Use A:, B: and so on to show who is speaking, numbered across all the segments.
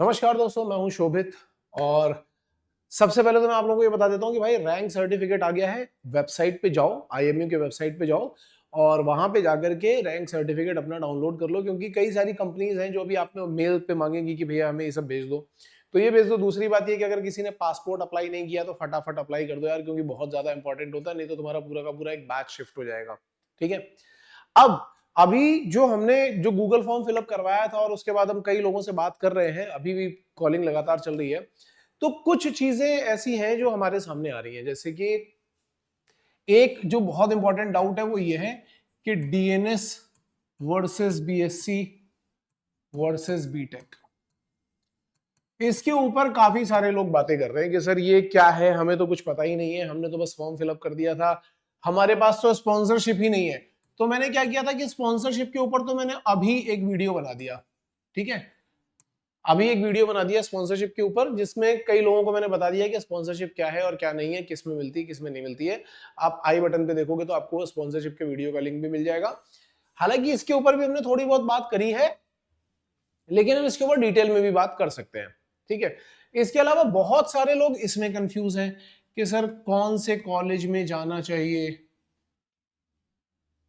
A: नमस्कार दोस्तों, मैं हूं शोभित। और सबसे पहले तो मैं आप लोगों को ये बता देता हूं कि भाई रैंक सर्टिफिकेट आ गया है। वेबसाइट पे जाओ, आईएमयू के वेबसाइट पे जाओ और वहां पे जाकर के रैंक सर्टिफिकेट अपना डाउनलोड कर लो, क्योंकि कई सारी कंपनीज हैं जो अभी आपने मेल पे मांगेंगी कि भैया हमें ये सब भेज दो, तो ये भेज दो। दूसरी बात ये कि अगर किसी ने पासपोर्ट अप्लाई नहीं किया तो फटाफट अप्लाई कर दो यार, क्योंकि बहुत ज्यादा इंपॉर्टेंट होता है, नहीं तो तुम्हारा पूरा का पूरा एक बैच शिफ्ट हो जाएगा। ठीक है। अब अभी जो हमने जो गूगल फॉर्म फिलअप करवाया था और उसके बाद हम कई लोगों से बात कर रहे हैं, अभी भी कॉलिंग लगातार चल रही है, तो कुछ चीजें ऐसी हैं जो हमारे सामने आ रही हैं। जैसे कि एक जो बहुत इंपॉर्टेंट डाउट है वो ये है कि DNS versus BSc versus BTech, इसके ऊपर काफी सारे लोग बातें कर रहे हैं कि सर ये क्या है, हमें तो कुछ पता ही नहीं है, हमने तो बस फॉर्म फिलअप कर दिया था, हमारे पास तो स्पॉन्सरशिप ही नहीं है। तो मैंने क्या किया था कि स्पॉन्सरशिप के ऊपर तो मैंने अभी एक वीडियो बना दिया। ठीक है, अभी एक वीडियो बना दिया स्पॉन्सरशिप के ऊपर, जिसमें कई लोगों को मैंने बता दिया कि स्पॉन्सरशिप क्या है और क्या नहीं है, किस में मिलती है किस में नहीं मिलती है। आप आई बटन पे देखोगे तो आपको स्पॉन्सरशिप के वीडियो का लिंक भी मिल जाएगा। हालांकि इसके ऊपर भी हमने थोड़ी बहुत बात करी है, लेकिन हम इसके ऊपर डिटेल में भी बात कर सकते हैं। ठीक है। इसके अलावा बहुत सारे लोग इसमें कंफ्यूज हैं कि सर कौन से कॉलेज में जाना चाहिए,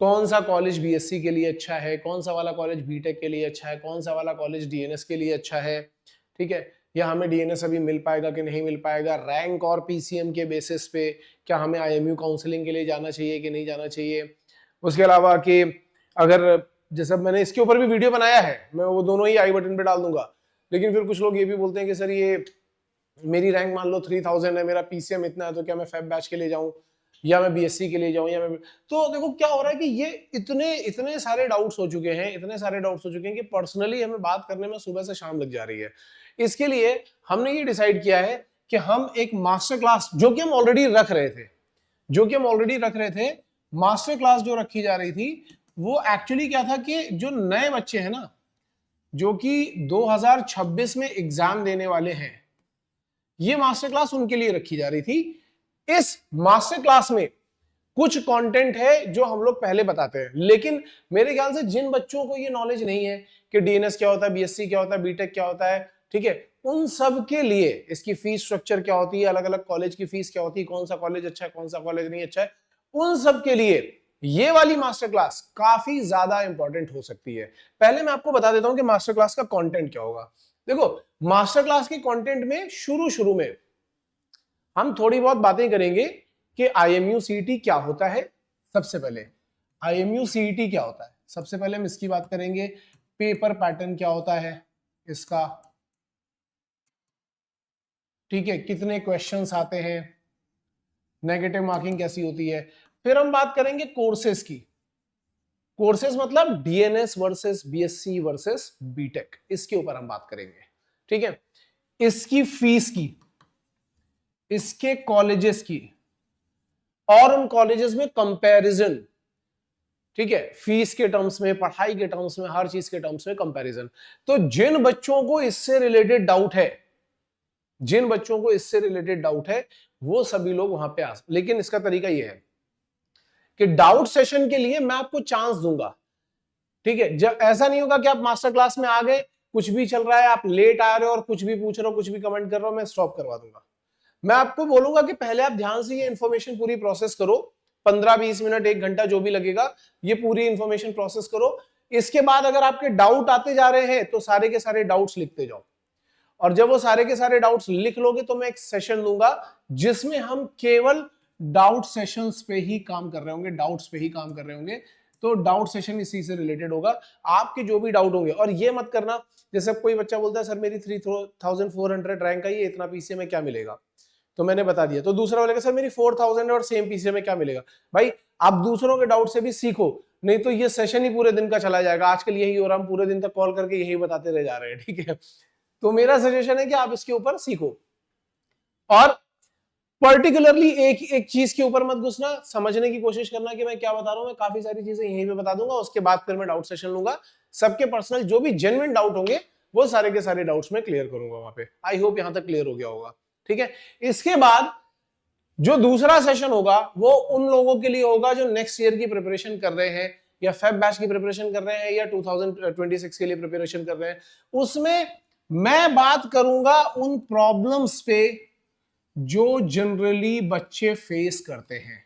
A: कौन सा कॉलेज बीएससी के लिए अच्छा है, कौन सा वाला कॉलेज बीटेक के लिए अच्छा है, कौन सा वाला कॉलेज डीएनएस के लिए अच्छा है। ठीक है, या हमें डीएनएस अभी मिल पाएगा कि नहीं मिल पाएगा, रैंक और पीसीएम के बेसिस पे क्या हमें आईएमयू काउंसलिंग के लिए जाना चाहिए कि नहीं जाना चाहिए। उसके अलावा कि अगर जैसे मैंने इसके ऊपर भी वीडियो बनाया है, मैं वो दोनों ही आई बटन पे डाल दूंगा, लेकिन फिर कुछ लोग ये भी बोलते हैं कि सर ये मेरी रैंक मान लो 3000 है, मेरा पीसीएम इतना है, तो क्या मैं फैब बैच के लिए जाऊं या मैं बीएससी के लिए जाऊं या मैं। तो देखो क्या हो रहा है कि ये इतने इतने सारे डाउट्स हो चुके हैं, इतने सारे डाउट्स हो चुके हैं कि पर्सनली हमें बात करने में सुबह से शाम लग जा रही है। इसके लिए हमने ये डिसाइड किया है कि हम एक मास्टर क्लास जो कि हम ऑलरेडी रख रहे थे, मास्टर क्लास जो रखी जा रही थी, वो एक्चुअली क्या था कि जो नए बच्चे हैं ना, जो कि 2026 में एग्जाम देने वाले हैं, ये मास्टर क्लास उनके लिए रखी जा रही थी। इस मास्टर क्लास में कुछ कंटेंट है जो हम लोग पहले बताते हैं, लेकिन मेरे ख्याल से जिन बच्चों को ये नॉलेज नहीं है कि डीएनएस क्या होता है, बीएससी क्या होता है, बीटेक क्या होता है, ठीक है, उन सब के लिए इसकी फीस स्ट्रक्चर क्या होती है, अलग अलग कॉलेज की फीस क्या होती है, कौन सा कॉलेज अच्छा है कौन सा कॉलेज नहीं अच्छा है, उन सब के लिए ये वाली मास्टर क्लास काफी ज्यादा इंपॉर्टेंट हो सकती है। पहले मैं आपको बता देता हूं कि मास्टर क्लास का कंटेंट क्या होगा। देखो, मास्टर क्लास के कंटेंट में शुरू शुरू में हम थोड़ी बहुत बातें करेंगे कि आईएमयू सीईटी क्या होता है। सबसे पहले आईएमयू सीईटी क्या होता है, सबसे पहले हम इसकी बात करेंगे। पेपर पैटर्न क्या होता है इसका, ठीक है, कितने क्वेश्चंस आते हैं, नेगेटिव मार्किंग कैसी होती है। फिर हम बात करेंगे कोर्सेज की। कोर्सेज मतलब DNS versus BSc versus BTech, इसके ऊपर हम बात करेंगे। ठीक है, इसकी फीस की, इसके कॉलेजेस की, और उन कॉलेजेस में कंपैरिजन। ठीक है, फीस के टर्म्स में, पढ़ाई के टर्म्स में, हर चीज के टर्म्स में कंपैरिजन। तो जिन बच्चों को इससे रिलेटेड डाउट है, वो सभी लोग वहां पे आ। लेकिन इसका तरीका यह है कि डाउट सेशन के लिए मैं आपको चांस दूंगा। ठीक है, जब ऐसा नहीं होगा कि आप मास्टर क्लास में आ गए, कुछ भी चल रहा है, आप लेट आ रहे हो और कुछ भी पूछ रहे हो, कुछ भी कमेंट कर रहे हो, मैं स्टॉप करवा दूंगा। मैं आपको बोलूंगा कि पहले आप ध्यान से ये इंफॉर्मेशन पूरी प्रोसेस करो, 15-20 मिनट 1 घंटा जो भी लगेगा, ये पूरी इंफॉर्मेशन प्रोसेस करो। इसके बाद अगर आपके डाउट आते जा रहे हैं तो सारे के सारे डाउट्स लिखते जाओ, और जब वो सारे के सारे डाउट्स लिख लोगे तो मैं एक सेशन दूंगा जिसमें हम केवल डाउट सेशंस पे ही काम कर रहे होंगे, डाउट्स पे ही काम कर रहे होंगे। तो डाउट सेशन इसी से रिलेटेड होगा। आपके जो भी डाउट होंगे, और ये मत करना जैसे कोई बच्चा बोलता है सर मेरी 3400 रैंक आई है, इतना पीसीए में क्या मिलेगा, तो मैंने बता दिया, तो दूसरा बोलेगा सर मेरी 4000 और सेम पीसीए में क्या मिलेगा। भाई आप दूसरों के डाउट से भी सीखो, नहीं तो ये सेशन ही पूरे दिन का चला जाएगा। आजकल यही हो रहा, हम पूरे दिन तक कॉल करके यही बताते रह जा रहे हैं। ठीक है, तो मेरा सजेशन है कि आप इसके ऊपर सीखो, और पर्टिकुलरली एक एक चीज के ऊपर मत घुसना, समझने की कोशिश करना कि मैं क्या बता रहा हूं। मैं काफी सारी चीजें यहीं पे बता दूंगा, उसके बाद फिर मैं डाउट सेशन लूंगा। सबके पर्सनल जो भी जेन्युइन डाउट होंगे वो सारे के सारे डाउट्स में क्लियर करूंगा वहां पे। आई होप यहां तक क्लियर हो गया होगा। ठीक है, इसके बाद जो दूसरा सेशन होगा वो उन लोगों के लिए होगा जो नेक्स्ट ईयर की प्रिपरेशन कर रहे हैं, या फेब बैच की प्रिपरेशन कर रहे हैं, या 2026 के लिए प्रिपरेशन कर रहे हैं। उसमें मैं बात करूंगा उन प्रॉब्लम्स पे जो जनरली बच्चे फेस करते हैं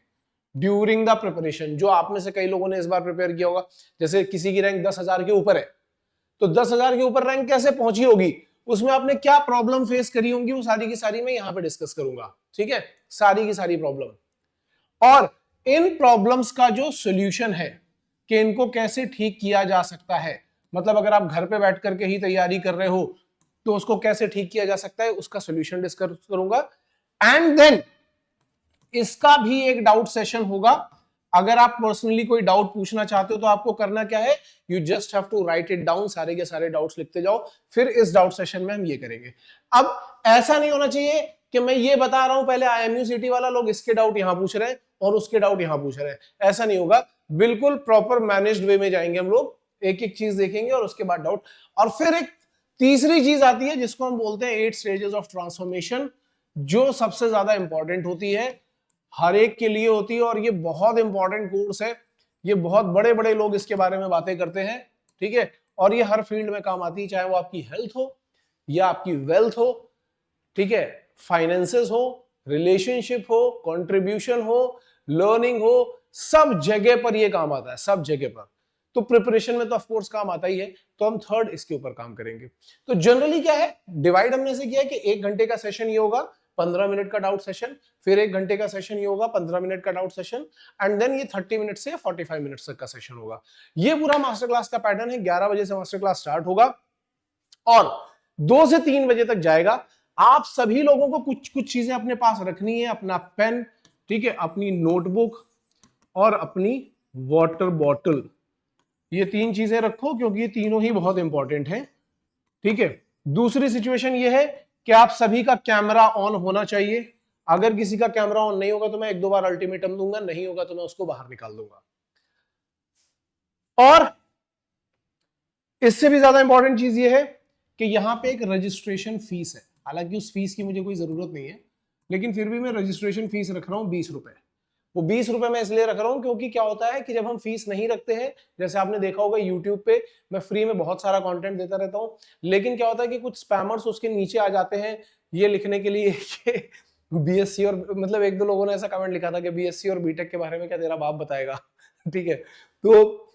A: ड्यूरिंग द प्रिपरेशन। जो आप में से कई लोगों ने इस बार प्रिपेयर किया होगा, जैसे किसी की रैंक 10,000 के ऊपर है, तो 10,000 के ऊपर रैंक कैसे पहुंची होगी, उसमें आपने क्या प्रॉब्लम फेस करी होंगी, वो सारी की सारी मैं यहां पे डिस्कस करूंगा। ठीक है, सारी की सारी प्रॉब्लम और इन प्रॉब्लम्स का जो सॉल्यूशन है कि इनको कैसे ठीक किया जा सकता है। मतलब अगर आप घर पे बैठ करके ही तैयारी कर रहे हो तो उसको कैसे ठीक किया जा सकता है, उसका सॉल्यूशन डिस्कस करूंगा। एंड देन इसका भी एक डाउट सेशन होगा। अगर आप पर्सनली कोई डाउट पूछना चाहते हो तो आपको करना क्या है, you just have to write it down, सारे के सारे डाउट्स लिखते जाओ, फिर इस डाउट सेशन में हम ये करेंगे। अब ऐसा नहीं होना चाहिए कि मैं ये बता रहा हूं पहले IMU सिटी वाला लोग इसके डाउट यहां पूछ रहे हैं और उसके डाउट यहां पूछ रहे हैं, ऐसा नहीं होगा। बिल्कुल प्रॉपर मैनेज्ड वे में जाएंगे हम लोग, एक एक चीज देखेंगे और उसके बाद डाउट। और फिर एक तीसरी चीज आती है जिसको हम बोलते हैं 8 स्टेजेस ऑफ ट्रांसफॉर्मेशन, जो सबसे ज्यादा इंपॉर्टेंट होती है, हर एक के लिए होती है और ये बहुत इंपॉर्टेंट कोर्स है। ये बहुत बड़े बड़े लोग इसके बारे में बातें करते हैं, ठीक है, और ये हर फील्ड में काम आती है, चाहे वो आपकी हेल्थ हो या आपकी वेल्थ हो, ठीक है, फाइनेंसेस हो, रिलेशनशिप हो, कंट्रीब्यूशन हो, लर्निंग हो, सब जगह पर ये काम आता है, सब जगह पर। तो प्रिपरेशन में तो ऑफ कोर्स काम आता ही है, तो हम थर्ड इसके ऊपर काम करेंगे। तो जनरली क्या है, डिवाइड हमने से किया है कि 1 घंटे का सेशन ये होगा, 15 मिनट का डाउट सेशन, फिर 1 घंटे का सेशन ये होगा, 15 मिनट का डाउट सेशन, एंड देन ये 30 मिनट से 45 मिनट तक का सेशन होगा। ये पूरा मास्टर क्लास का पैटर्न है। 11 बजे से मास्टर क्लास स्टार्ट होगा और 2 से 3 बजे तक जाएगा। आप सभी लोगों को कुछ कुछ चीजें अपने पास रखनी है, अपना पेन, ठीक है, अपनी नोटबुक और अपनी वाटर बॉटल, ये 3 चीजें रखो क्योंकि ये तीनों ही बहुत इंपॉर्टेंट हैं। ठीक है, दूसरी सिचुएशन ये है कि आप सभी का कैमरा ऑन होना चाहिए। अगर किसी का कैमरा ऑन नहीं होगा तो मैं 1-2 बार अल्टीमेटम दूंगा, नहीं होगा तो मैं उसको बाहर निकाल दूंगा। और इससे भी ज्यादा इंपॉर्टेंट चीज ये है कि यहां पे एक रजिस्ट्रेशन फीस है। हालांकि उस फीस की मुझे कोई जरूरत नहीं है, लेकिन फिर भी मैं रजिस्ट्रेशन फीस रख रहा हूं 20 रुपए। वो 20 रुपए मैं इसलिए रख रहा हूं क्योंकि क्या होता है कि जब हम फीस नहीं रखते हैं, जैसे आपने देखा होगा यूट्यूब पे मैं फ्री में बहुत सारा कंटेंट देता रहता हूं, लेकिन क्या होता है कि कुछ स्पैमर्स उसके नीचे आ जाते हैं ये लिखने के लिए कि BSc और, मतलब 1-2 लोगों ने ऐसा कमेंट लिखा था कि BSc और बीटेक के बारे में क्या तेरा बाप बताएगा। ठीक है, तो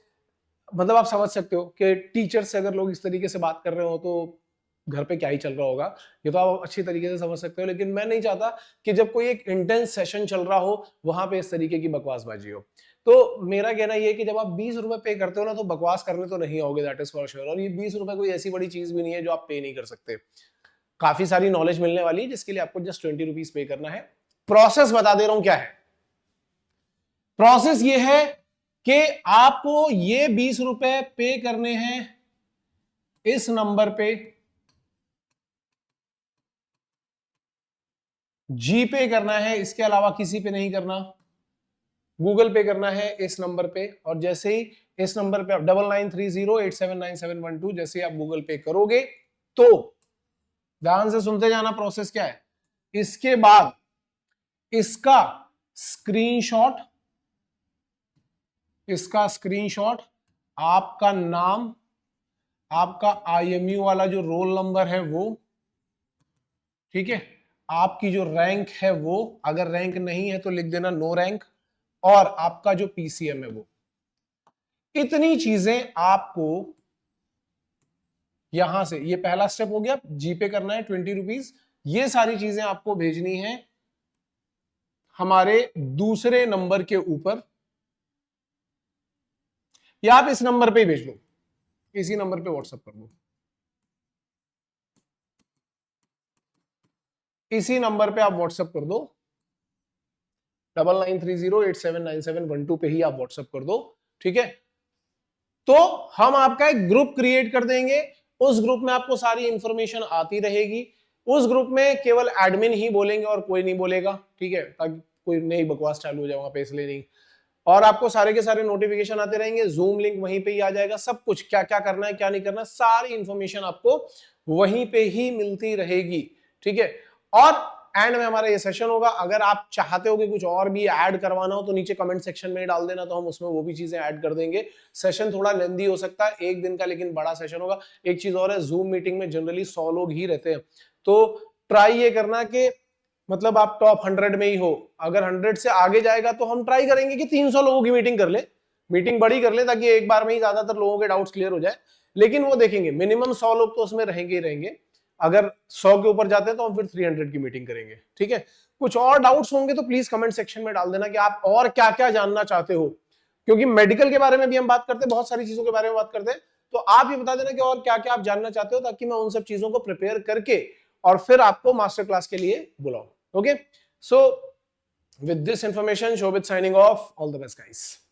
A: मतलब आप समझ सकते हो कि टीचर से अगर लोग इस तरीके से बात कर रहे हो तो घर पे क्या ही चल रहा होगा, ये तो आप अच्छी तरीके से समझ सकते हो। लेकिन मैं नहीं चाहता कि जब कोई एक इंटेंस सेशन चल रहा हो वहां पे इस तरीके की बकवासबाजी हो। तो मेरा कहना ये है कि जब आप 20 रुपए पे करते हो ना तो बकवास करने तो नहीं आओगे, दैट इज फॉर श्योर। और ये 20 रुपए कोई ऐसी बड़ी चीज भी नहीं है जो आप पे नहीं कर सकते। काफी सारी नॉलेज मिलने वाली है जिसके लिए आपको जस्ट 20 रुपीज पे करना है। प्रोसेस बता दे रहा हूं क्या है। प्रोसेस ये है कि आपको ये 20 रुपए पे करने हैं इस नंबर पे, जी पे करना है, इसके अलावा किसी पे नहीं करना। गूगल पे करना है इस नंबर पे, और जैसे ही इस नंबर पे आप 9930879712 जैसे आप गूगल पे करोगे तो ध्यान से सुनते जाना प्रोसेस क्या है। इसके बाद इसका स्क्रीनशॉट, आपका नाम, आपका IMU वाला जो रोल नंबर है वो, ठीक है, आपकी जो रैंक है वो, अगर रैंक नहीं है तो लिख देना नो रैंक, और आपका जो PCM है वो। इतनी चीजें आपको यहां से, ये पहला स्टेप हो गया, जीपे करना है 20 रुपीज। ये सारी चीजें आपको भेजनी है हमारे दूसरे नंबर के ऊपर, या आप इस नंबर पे ही भेज लो, इसी नंबर पे व्हाट्सएप कर दो, इसी नंबर पे आप व्हाट्सएप कर दो, 9930879712 पे ही आप व्हाट्सएप कर दो। ठीक है, तो हम आपका एक ग्रुप क्रिएट कर देंगे, उस ग्रुप में आपको सारी इंफॉर्मेशन आती रहेगी। उस ग्रुप में केवल एडमिन ही बोलेंगे और कोई नहीं बोलेगा, ठीक है, ताकि कोई नई बकवास चालू हो जाए वहां पे, इसलिए नहीं। और आपको सारे के सारे नोटिफिकेशन आते रहेंगे, जूम लिंक वहीं पे ही आ जाएगा, सब कुछ क्या क्या करना है क्या नहीं करना, सारी इंफॉर्मेशन आपको वहीं पे ही मिलती रहेगी। ठीक है, और एंड में हमारा ये सेशन होगा। अगर आप चाहते हो कि कुछ और भी ऐड करवाना हो तो नीचे कमेंट सेक्शन में डाल देना, तो हम उसमें वो भी चीजें ऐड कर देंगे। सेशन थोड़ा लेंदी हो सकता है, एक दिन का, लेकिन बड़ा सेशन होगा। एक चीज और है, जूम मीटिंग में जनरली 100 लोग ही रहते हैं, तो ट्राई ये करना कि मतलब आप टॉप 100 में ही हो। अगर 100 से आगे जाएगा तो हम ट्राई करेंगे कि 300 लोगों की मीटिंग कर ले, मीटिंग बड़ी कर ले, ताकि एक बार में ही ज्यादातर लोगों के डाउट्स क्लियर हो जाए। लेकिन वो देखेंगे मिनिमम 100 लोग तो उसमें रहेंगे ही रहेंगे। अगर 100 के ऊपर जाते हैं तो हम फिर 300 की मीटिंग करेंगे, ठीक है। कुछ और डाउट्स होंगे तो प्लीज कमेंट सेक्शन में डाल देना कि आप और क्या क्या जानना चाहते हो, क्योंकि मेडिकल के बारे में भी हम बात करते हैं, बहुत सारी चीजों के बारे में बात करते हैं। तो आप ये बता देना कि और क्या क्या आप जानना चाहते हो, ताकि मैं उन सब चीजों को प्रिपेयर करके और फिर आपको मास्टर क्लास के लिए बुलाऊं। Okay, so with this information, Shobit signing off. All the best, guys.